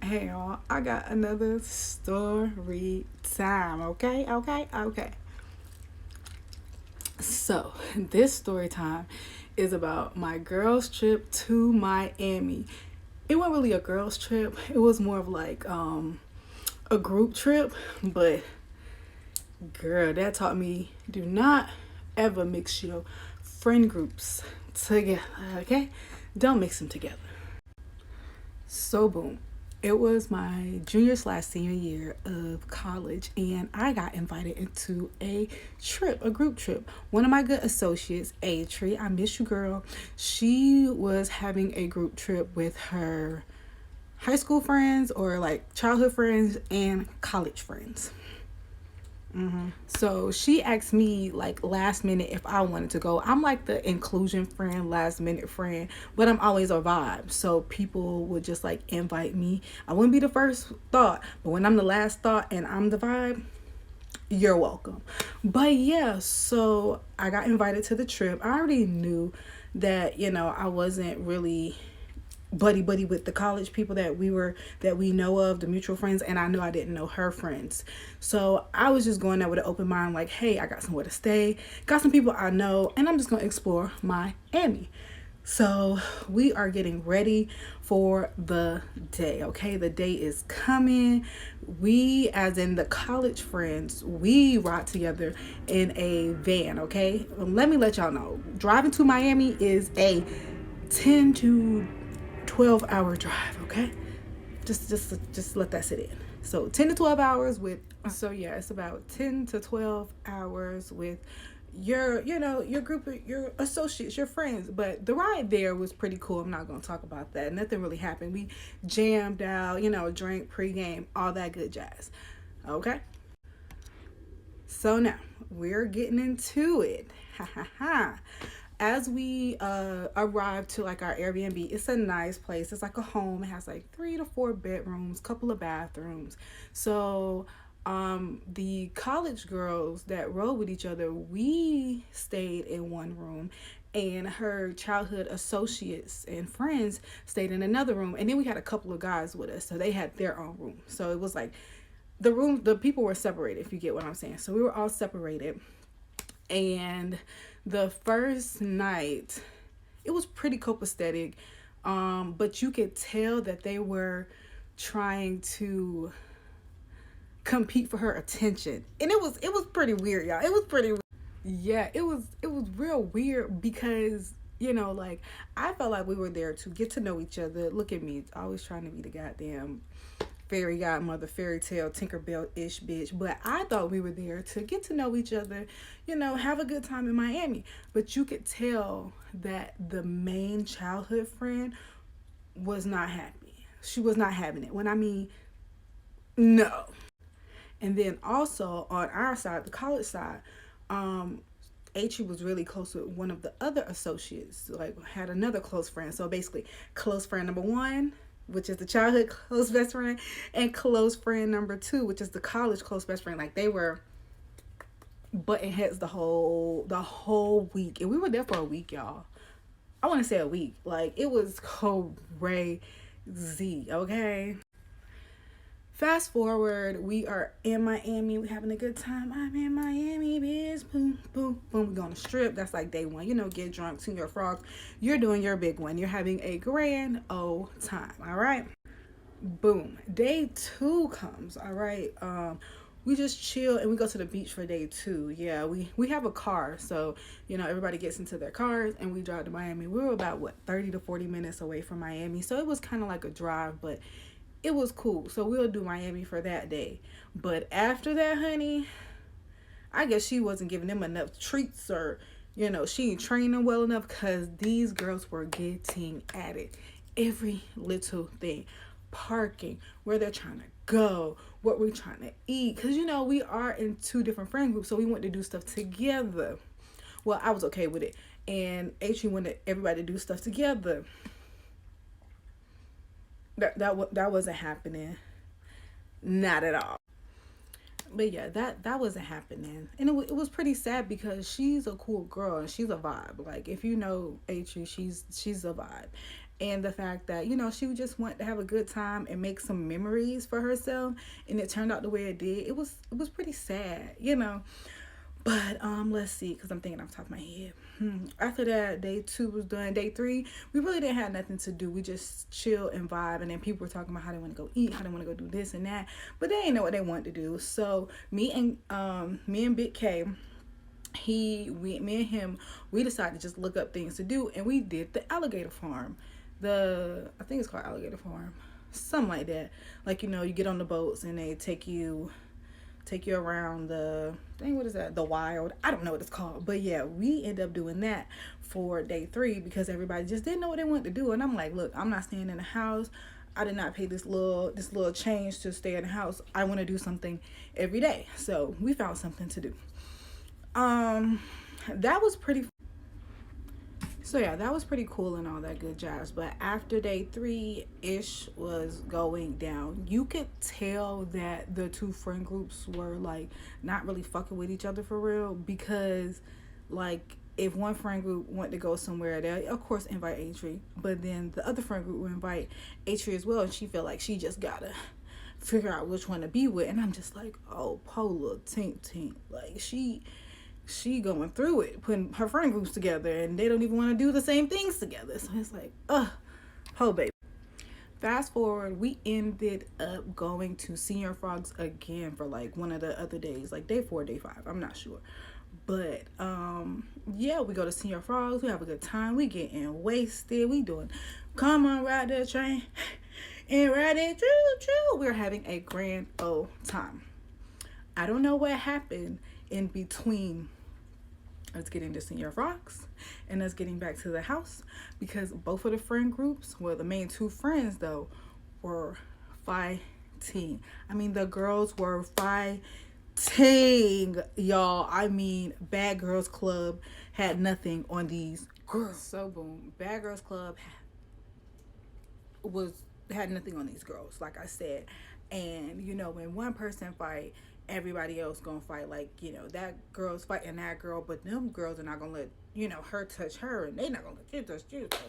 Hey y'all, I got another story time, okay? So, this story time is about my girls' trip to Miami. It wasn't really a girls' trip, it was more of like a group trip, but girl, that taught me do not ever mix your friend groups together, okay? Don't mix them together. So boom. It was my junior slash senior year of college, and I got invited into a trip, a group trip. One of my good associates, Atri, I miss you, girl. She was having a group trip with her high school friends or like childhood friends and college friends. So she asked me like last minute if I wanted to go. I'm like the inclusion friend, last minute friend, but I'm always a vibe. So people would just like invite me. I wouldn't be the first thought, but when I'm the last thought and I'm the vibe, you're welcome. But yeah, so I got invited to the trip. I already knew that, I wasn't really buddy with the college people that we know of, the mutual friends, and I knew I didn't know her friends. So I was just going there with an open mind, like, hey, I got somewhere to stay, got some people I know, and I'm just gonna explore Miami. So we are getting ready for the day, okay? The day is coming. We, as in the college friends, we ride together in a van, okay? Let me let y'all know. Driving to Miami is a 10 to 12-hour drive, okay? Just let that sit in. So 10 to 12 hours with so yeah, it's about 10 to 12 hours with your group of your associates, your friends. But the ride there was pretty cool. I'm not gonna talk about that. Nothing really happened. We jammed out, drank pregame, all that good jazz. Okay? So now we're getting into it. Ha ha ha. As we arrived to like our Airbnb, it's a nice place. It's like a home. It has like 3 to 4 bedrooms, couple of bathrooms. So the college girls that rode with each other, we stayed in one room, and her childhood associates and friends stayed in another room. And then we had a couple of guys with us, so they had their own room. So it was like the people were separated, if you get what I'm saying. So we were all separated. And the first night, it was pretty copacetic, but you could tell that they were trying to compete for her attention, and it was pretty weird, y'all. It was pretty, yeah, it was real weird because like I felt like we were there to get to know each other. Look at me, always trying to be the goddamn fairy godmother, fairy tale, Tinkerbell ish bitch. But I thought we were there to get to know each other, have a good time in Miami. But you could tell that the main childhood friend was not happy. She was not having it. When I mean, no. And then also on our side, the college side, H was really close with one of the other associates, like had another close friend. So basically, close friend number one, which is the childhood close best friend, and close friend number two, which is the college close best friend. Like they were button heads the whole week, and we were there for a week, y'all. I want to say a week. Like it was crazy. Okay. Fast forward, we are in Miami. We having a good time. I'm in Miami, bitch. Boom, boom, boom. We going to strip. That's like day one. Get drunk, sing your frogs. You're doing your big one. You're having a grand old time. All right. Boom. Day two comes. All right. We just chill and we go to the beach for day two. Yeah, we have a car, so everybody gets into their cars and we drive to Miami. We were about 30 to 40 minutes away from Miami, so it was kind of like a drive, but it was cool. So we'll do Miami for that day. But after that, honey, I guess she wasn't giving them enough treats, or she ain't training well enough, because these girls were getting at it. Every little thing. Parking, where they're trying to go, what we're trying to eat. Because we are in two different friend groups, so we want to do stuff together. Well, I was okay with it. And H wanted everybody to do stuff together. That wasn't happening. Not at all. But yeah, that wasn't happening, and it was pretty sad because she's a cool girl and she's a vibe. Like if you know Atri, she's a vibe, and the fact that, she would just want to have a good time and make some memories for herself, and it turned out the way it did. It was pretty sad. But let's see, because I'm thinking off the top of my head. After that, day 2 was done. Day 3, we really didn't have nothing to do. We just chill and vibe, and then people were talking about how they want to go eat, how they want to go do this and that, but they didn't know what they wanted to do. So me and Big K, me and him, we decided to just look up things to do, and we did the alligator farm. I think it's called alligator farm, something like that. Like, you get on the boats and they take you around the thing. What is that? The wild. I don't know what it's called. But yeah, we end up doing that for day 3 because everybody just didn't know what they wanted to do. And I'm like, look, I'm not staying in the house. I did not pay this little change to stay in the house. I want to do something every day. So we found something to do. That was pretty. So yeah, that was pretty cool and all that good jazz. But after day 3-ish was going down, you could tell that the 2 friend groups were like not really fucking with each other for real, because like if one friend group wanted to go somewhere, they of course invite Atri, but then the other friend group would invite Atri as well, and she felt like she just gotta figure out which one to be with. And I'm just like, oh, Pola tink tink, like she going through it, putting her friend groups together, and they don't even want to do the same things together. So it's like, oh baby. Fast forward, we ended up going to Senior Frogs again for like one of the other days, like day 4, day 5. I'm not sure. But yeah, we go to Senior Frogs, we have a good time, we getting wasted, we doing come on ride the train and ride it choo choo. We're having a grand old time. I don't know what happened in between us getting to Senior Frogs and us getting back to the house, because both of the friend groups, well, the main 2 friends though, were fighting. I mean, the girls were fighting, y'all. I mean, Bad Girls Club had nothing on these girls. So boom, Bad Girls Club had nothing on these girls, like I said. And when one person fight, everybody else gonna fight. Like, that girl's fighting that girl, but them girls are not gonna let her touch her, and they not gonna let you touch you. So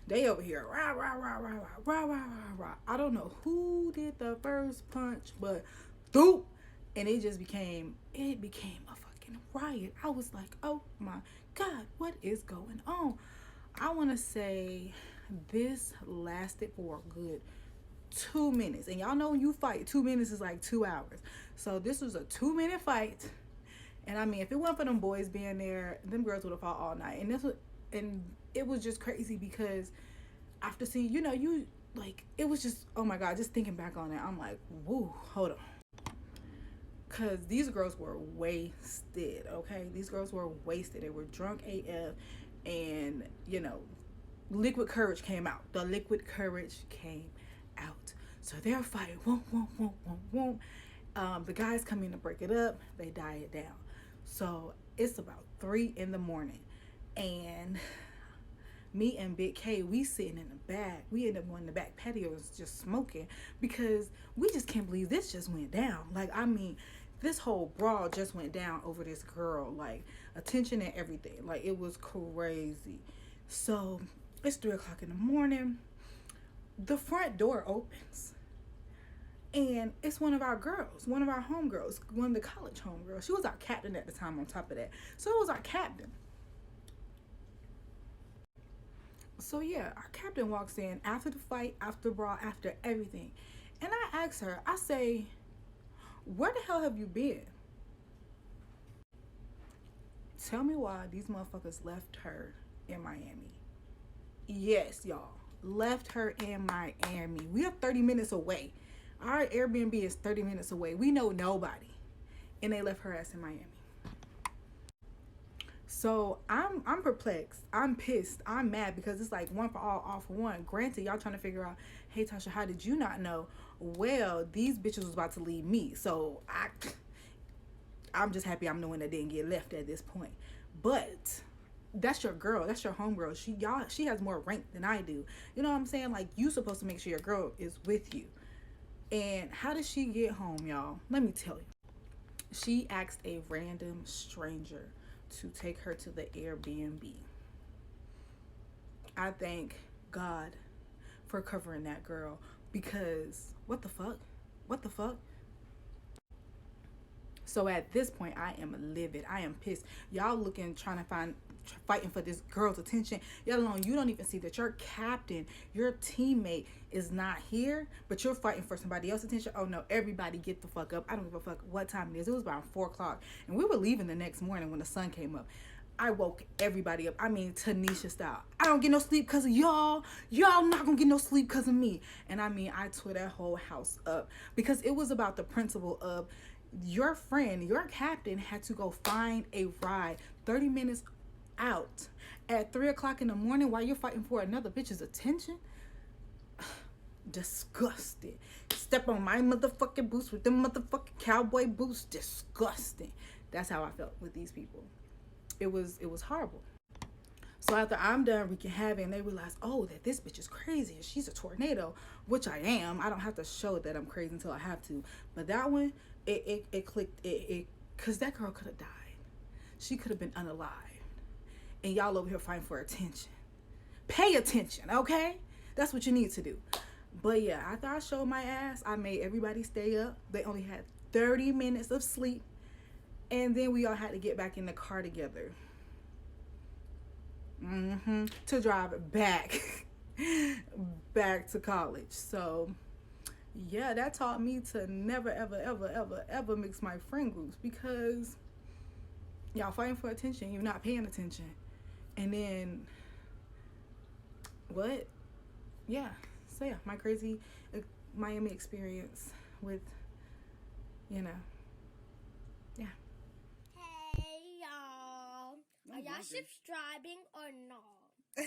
they over here rah rah rah rah rah rah rah rah rah. I don't know who did the first punch, but doop, and it became a fucking riot. I was like, oh my god, what is going on? I want to say this lasted for a good 2 minutes, and y'all know when you fight, 2 minutes is like 2 hours. So this was a 2-minute fight, and I mean, if it wasn't for them boys being there, them girls would have fought all night. And it was just crazy, because after seeing, you like, it was just, oh my god, just thinking back on it, I'm like, woo, hold on, because these girls were wasted. Okay, these girls were wasted. They were drunk AF, and liquid courage came out. The liquid courage came out. So they're fighting. Whoom. The guys come in to break it up. They die it down. So it's about 3 in the morning, and me and Big K, we sitting in the back. We end up going in the back patio just smoking, because we just can't believe this just went down. Like, I mean, this whole brawl just went down over this girl. Like, attention and everything. Like, it was crazy. So it's 3 o'clock in the morning. The front door opens, and it's one of our girls, one of our homegirls, one of the college homegirls. She was our captain at the time on top of that. So it was our captain. So yeah, our captain walks in after the fight, after the brawl, after everything. And I asked her, I say, where the hell have you been? Tell me why these motherfuckers left her in Miami. Yes, y'all. Left her in Miami. We are 30 minutes away. Our Airbnb is 30 minutes away. We know nobody. And they left her ass in Miami. So I'm perplexed. I'm pissed. I'm mad, because it's like one for all for one. Granted, y'all trying to figure out, hey Tosha, how did you not know? Well, these bitches was about to leave me. So I'm just happy I'm the one that didn't get left at this point. But that's your girl. That's your homegirl. She has more rank than I do. You know what I'm saying? Like, you supposed to make sure your girl is with you. And how did she get home, y'all? Let me tell you. She asked a random stranger to take her to the Airbnb. I thank God for covering that girl, because what the fuck? What the fuck? So at this point, I am livid. I am pissed. Y'all looking, trying to fighting for this girl's attention. Y'all alone, you don't even see that your captain, your teammate is not here, but you're fighting for somebody else's attention. Oh no, everybody get the fuck up. I don't give a fuck what time it is. It was about 4 o'clock. And we were leaving the next morning when the sun came up. I woke everybody up. I mean, Tanisha style. I don't get no sleep because of y'all. Y'all not gonna get no sleep because of me. And I mean, I tore that whole house up because it was about the principle of your friend, your captain had to go find a ride 30 minutes out at 3 o'clock in the morning while you're fighting for another bitch's attention. Disgusting. Step on my motherfucking boots with them motherfucking cowboy boots. Disgusting. That's how I felt with these people. It was horrible. So after I'm done wreaking havoc and they realize, oh, that this bitch is crazy and she's a tornado, which I am. I don't have to show that I'm crazy until I have to. But that one, it clicked, because that girl could have died. She could have been unalived. And y'all over here fighting for attention. Pay attention, okay? That's what you need to do. But yeah, after I showed my ass, I made everybody stay up. They only had 30 minutes of sleep. And then we all had to get back in the car together. To drive back to college. So yeah, that taught me to never ever mix my friend groups, because y'all fighting for attention, you're not paying attention. And then what? Yeah. So yeah, my crazy Miami experience with, yeah. Hey y'all, are y'all subscribing or not?